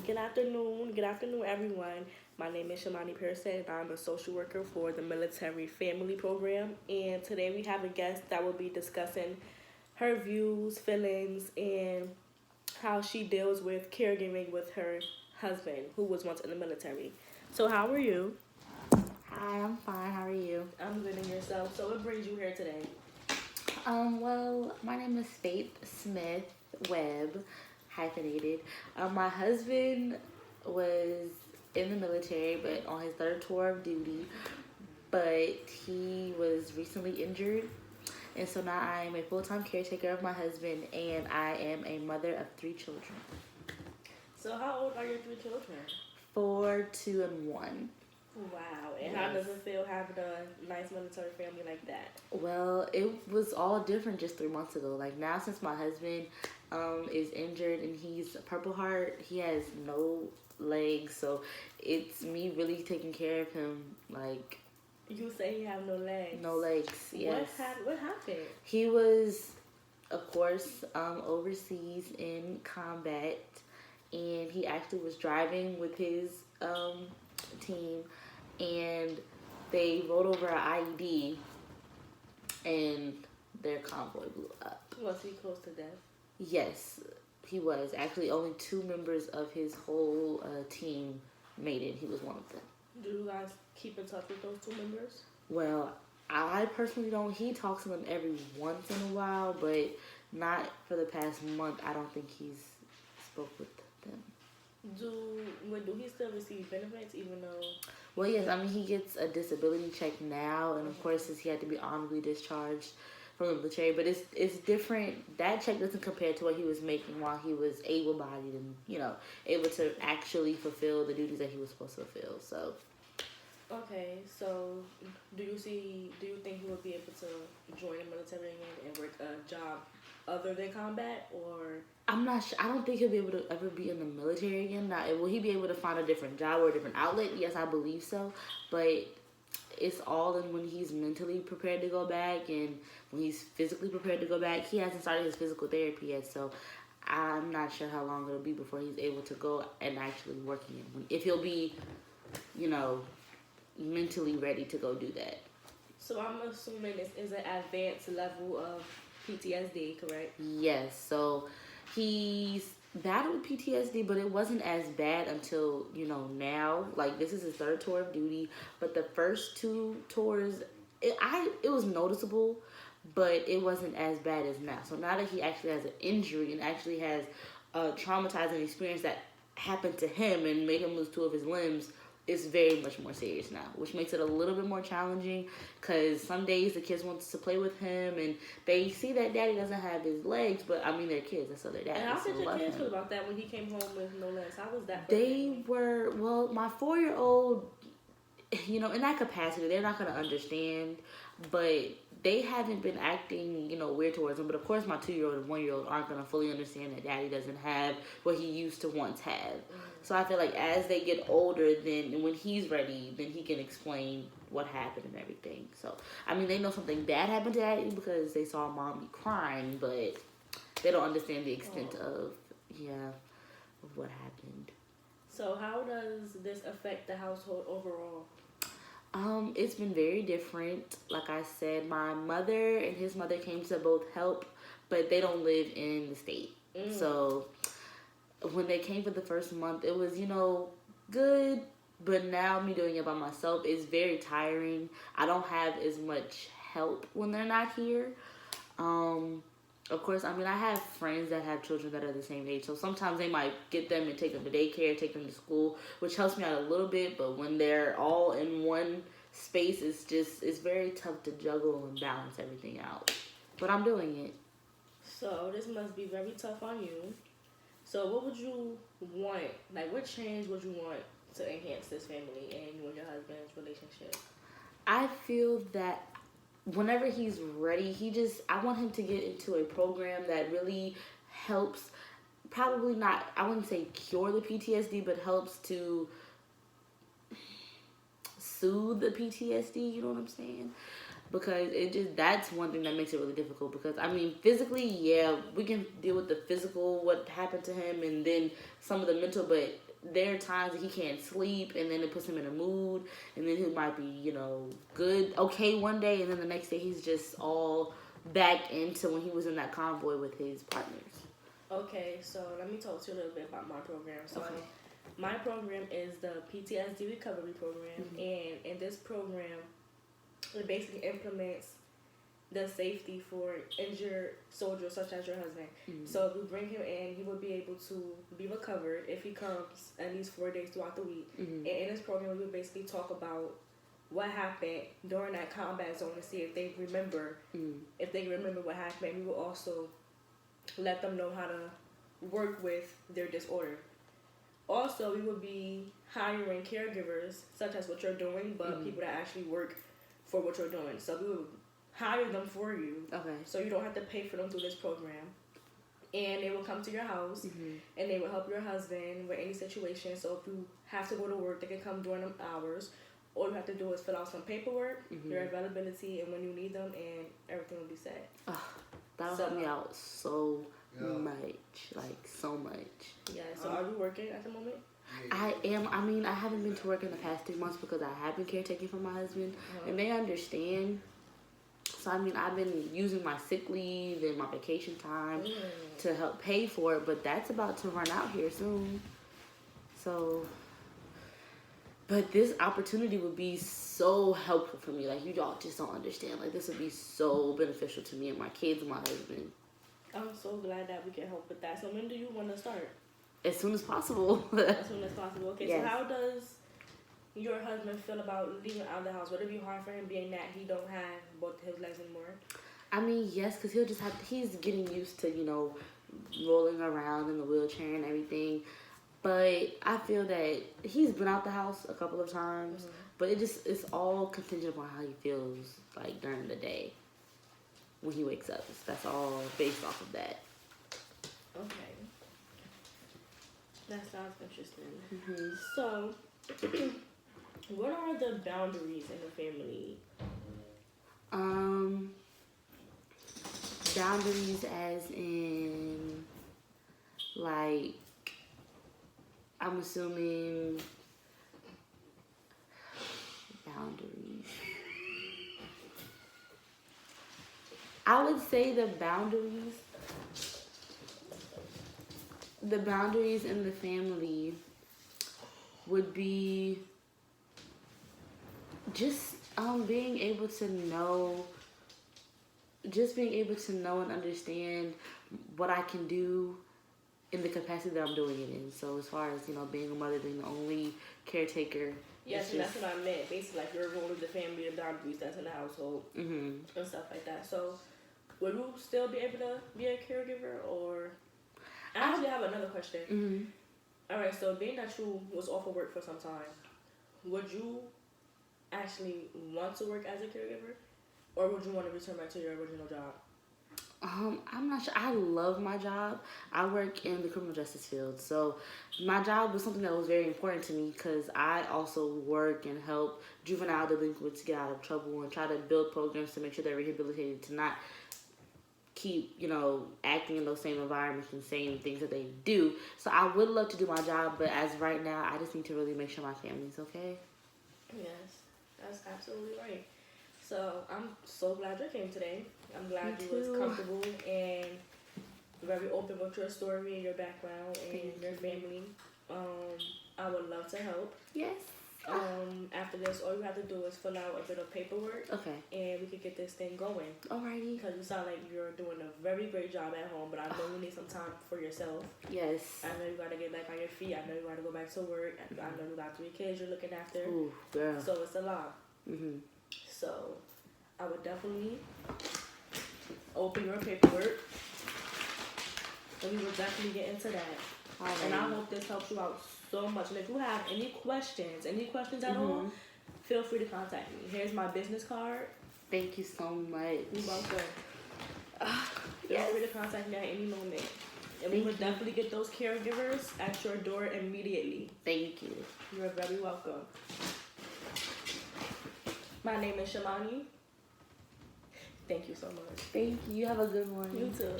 Good afternoon, everyone. My name is Shamani Pearson, and I'm a social worker for the Military Family Program. And today we have a guest that will be discussing her views, feelings, and how she deals with caregiving with her husband, who was once in the military. So, how are you? Hi, I'm fine. How are you? I'm good in yourself. So, what brings you here today? My name is Faith Smith Webb, hyphenated. My husband was in the military, but on his third tour of duty, but he was recently injured. And so now I am a full-time caretaker of my husband, and I am a mother of three children. So, how old are your three children? 4, 2, and 1. Wow. And how does it feel having a nice military family like that? Well, it was all different just 3 months ago. Like now, since my husband is injured and he's a Purple Heart, he has no legs, so it's me really taking care of him. Like You say you have no legs. no legs. Yes. What happened? He was, of course, overseas in combat, and he actually was driving with his team, and they rolled over an IED and their convoy blew up. Was he close to death? Yes, he was. Actually, only 2 members of his whole team made it. He was one of them. Do you guys keep in touch with those 2 members? Well, I personally don't. He talks to them every once in a while, but not for the past month. I don't think he's spoke with them. Do he still receive benefits even though? Well, yes. I mean, he gets a disability check now, and of course, since he had to be honorably discharged from the military, but it's different. That check doesn't compare to what he was making while he was able-bodied and able to actually fulfill the duties that he was supposed to fulfill. So. Okay, so do you think he would be able to join the military again and work a job other than combat, or? I'm not sure. I don't think he'll be able to ever be in the military again. Now, will he be able to find a different job or a different outlet? Yes, I believe so. But it's all in when he's mentally prepared to go back and when he's physically prepared to go back. He hasn't started his physical therapy yet, so I'm not sure how long it'll be before he's able to go and actually work again. If he'll be, mentally ready to go do that. So I'm assuming this is an advanced level of PTSD, correct? Yes. So he's battled PTSD, but it wasn't as bad until now. Like this is his third tour of duty, but the first 2 tours, it was noticeable, but it wasn't as bad as now. So now that he actually has an injury and actually has a traumatizing experience that happened to him and made him lose 2 of his limbs, it's very much more serious now, which makes it a little bit more challenging because some days the kids want to play with him and they see that daddy doesn't have his legs, but I mean, they're kids, that's so their dad. And how did your kids feel about that when he came home with no legs? How was that? They were, well, my 4-year-old, in that capacity, they're not going to understand, but they haven't been acting, weird towards him. But of course, my 2-year-old and 1-year-old aren't going to fully understand that daddy doesn't have what he used to once have. Mm-hmm. So I feel like as they get older, then when he's ready, then he can explain what happened and everything. So, I mean, they know something bad happened to daddy because they saw mommy crying, but they don't understand the extent of what happened. So how does this affect the household overall? It's been very different. Like I said, my mother and his mother came to both help, but they don't live in the state. So when they came for the first month, it was, good. But now me doing it by myself is very tiring. I don't have as much help when they're not here. Of course, I mean, I have friends that have children that are the same age. So sometimes they might get them and take them to daycare, take them to school, which helps me out a little bit. But when they're all in one space, it's very tough to juggle and balance everything out. But I'm doing it. So this must be very tough on you. So what would you want? Like, what change would you want to enhance this family and you and your husband's relationship? I feel that whenever he's ready, I want him to get into a program that really helps, probably not, I wouldn't say cure the PTSD, but helps to soothe the PTSD, you know what I'm saying? Because that's one thing that makes it really difficult. Because I mean, physically, yeah, we can deal with the physical, what happened to him, and then some of the mental, but there are times that he can't sleep, and then it puts him in a mood, and then he might be, okay one day, and then the next day he's just all back into when he was in that convoy with his partners. Okay, so let me talk to you a little bit about my program. So Okay. my program is the PTSD recovery program, and in this program, it basically implements the safety for injured soldiers such as your husband. So if we bring him in, he will be able to be recovered if he comes at least 4 days throughout the week. And in this program, we will basically talk about what happened during that combat zone to see if they remember, what happened. We will also let them know how to work with their disorder. Also, we will be hiring caregivers, such as what you're doing, but people that actually work for what you're doing. So we will hire them for you. Okay. So you don't have to pay for them through this program. And they will come to your house, and they will help your husband with any situation. So if you have to go to work, they can come during them hours. All you have to do is fill out some paperwork, your availability, and when you need them, and everything will be set. That'll help me out so much. Like, so much. Yeah, so are you working at the moment? I am. I mean, I haven't been to work in the past 3 months because I have been caretaking for my husband, and they understand. So, I mean, I've been using my sick leave and my vacation time to help pay for it, but that's about to run out here soon. So, but this opportunity would be so helpful for me. Like, you all just don't understand. Like, this would be so beneficial to me and my kids and my husband. I'm so glad that we can help with that. So when do you want to start? As soon as possible. As soon as possible. Okay, Yes. So how does your husband feel about leaving out of the house? Would it be hard for him being that he don't have both his legs anymore? I mean, yes, because he's getting used to, rolling around in the wheelchair and everything. But I feel that he's been out the house a couple of times, but it's all contingent upon how he feels, like, during the day when he wakes up. That's all based off of that. Okay. That sounds interesting. So, what are the boundaries in the family? Boundaries as in, like, I'm assuming boundaries. I would say the boundaries in the family would be just being able to know and understand what I can do in the capacity that I'm doing it in. So as far as, being a mother, being the only caretaker. Yes, and that's what I meant. Basically, like your role in the family and boundaries that's in the household and stuff like that. So, would you still be able to be a caregiver, or? I actually have another question. All right, so being that you was off of work for some time, would you actually want to work as a caregiver, or would you want to return back to your original job? I'm not sure. I love my job. I work in the criminal justice field. So my job was something that was very important to me because I also work and help juvenile delinquents get out of trouble and try to build programs to make sure they're rehabilitated to not keep, acting in those same environments and saying things that they do. So I would love to do my job, but as right now, I just need to really make sure my family's okay. Yes, that's absolutely right. So I'm so glad you came today. I'm glad you was comfortable and very open with your story and your background and your family. I would love to help. Yes. After this, all you have to do is fill out a bit of paperwork. Okay. And we could get this thing going. Alrighty. Because you sound like you're doing a very great job at home, but I know you need some time for yourself. Yes. I know you got to get back on your feet. I know you got to go back to work. I know you got 3 kids you're looking after. Ooh, girl. So it's a lot. Mhm. So I would definitely open your paperwork, and we will definitely get into that. Alrighty. And I hope this helps you out so much. And if you have any questions at all, feel free to contact me. Here's my business card. Thank you so much. You're welcome. Feel free to contact me at any moment. And we would definitely get those caregivers at your door immediately. Thank you. You're very welcome. My name is Shamani. Thank you so much. Thank you. Have a good one. You too.